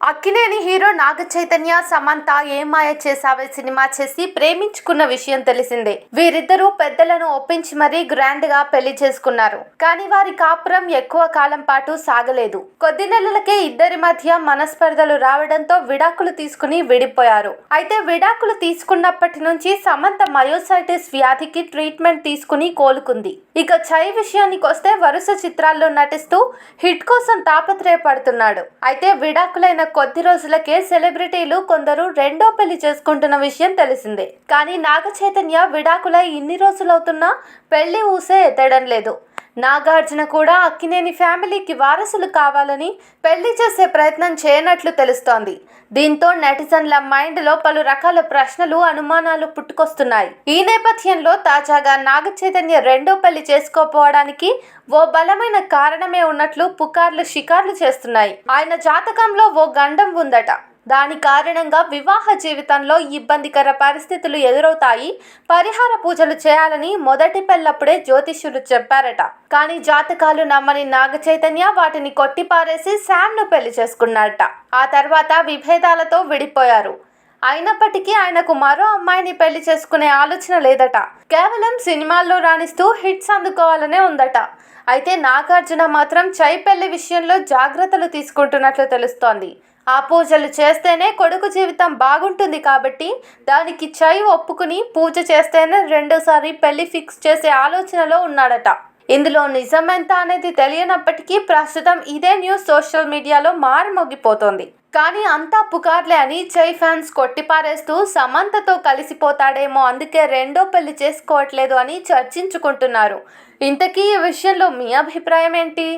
Akkineni hero Naga Chaitanya Samantha ఏం మాయ చేసావే cinema చేసి ప్రేమించుకున్న విషయం తెలిసిందే. వీరిద్దరూ పెద్దలను ఒప్పించి మరీ గ్రాండ్ గా పెళ్లి చేసుకున్నారు. కానీ వారి కాపురం ఎక్కువ కాలం పాటు సాగలేదు. కొద్ది నెలలకే ఇద్దరి మధ్య మనస్పర్ధలు రావడంతో విడాకులు తీసుకుని విడిపోయారు. అయితే విడాకులు తీసుకున్నప్పటి నుంచి సమంత మయోసైటిస్ వ్యాధికి ట్రీట్మెంట్ తీసుకుని కోలుకుంది. ఇక చై విషయానికి వస్తే వరుస చిత్రాల్లో నటిస్తూ హిట్ కోసం తాపత్రయపడుతున్నాడు. అయితే విడాకులైన కొద్ది రోజులకే సెలబ్రిటీలు కొందరు రెండో పెళ్లి చేసుకుంటున్న విషయం తెలిసిందే. కానీ నాగ చైతన్య విడాకులై ఇన్ని రోజులవుతున్నా పెళ్లి ఊసే ఎత్తడం లేదు. నాగార్జున కూడా అక్కినేని ఫ్యామిలీకి వారసులు కావాలని పెళ్లి చేసే ప్రయత్నం చేయనట్లు తెలుస్తోంది. దీంతో నెటిజన్ల మైండ్లో పలు రకాల ప్రశ్నలు, అనుమానాలు పుట్టుకొస్తున్నాయి. ఈ నేపథ్యంలో తాజాగా నాగ చైతన్య రెండో పెళ్లి చేసుకోపోవడానికి ఓ బలమైన కారణమే ఉన్నట్లు పుకార్లు షికార్లు చేస్తున్నాయి. ఆయన జాతకంలో ఓ గండం ఉందట. దాని కారణంగా వివాహ జీవితంలో ఇబ్బందికర పరిస్థితులు ఎదురవుతాయి, పరిహార పూజలు చేయాలని మొదటి పెళ్లప్పుడే జ్యోతిష్యులు చెప్పారట. కానీ జాతకాలు నమ్మని నాగ చైతన్య వాటిని కొట్టిపారేసి శామ్ను పెళ్లి చేసుకున్నారట. ఆ తర్వాత విభేదాలతో విడిపోయారు. అయినప్పటికీ ఆయనకు మరో అమ్మాయిని పెళ్లి చేసుకునే ఆలోచన లేదట. కేవలం సినిమాల్లో రాణిస్తూ హిట్స్ అందుకోవాలనే ఉందట. అయితే నాగార్జున మాత్రం చై పెళ్లి విషయంలో జాగ్రత్తలు తీసుకుంటున్నట్లు తెలుస్తోంది. ఆ పూజలు చేస్తేనే కొడుకు జీవితం బాగుంటుంది కాబట్టి దానికి చై ఒప్పుకుని పూజ చేస్తేనే రెండోసారి పెళ్లి ఫిక్స్ చేసే ఆలోచనలో ఉన్నాడట. ఇందులో నిజమెంత అనేది తెలియనప్పటికీ ప్రస్తుతం ఇదే న్యూస్ సోషల్ మీడియాలో మారుమోగిపోతోంది. కానీ అంతా పుకార్లే అని చై ఫ్యాన్స్ కొట్టిపారేస్తూ సమంతతో కలిసిపోతాడేమో, అందుకే రెండో పెళ్లి చేసుకోవట్లేదు అని చర్చించుకుంటున్నారు. ఇంతకీ ఈ విషయంలో మీ అభిప్రాయం ఏంటి?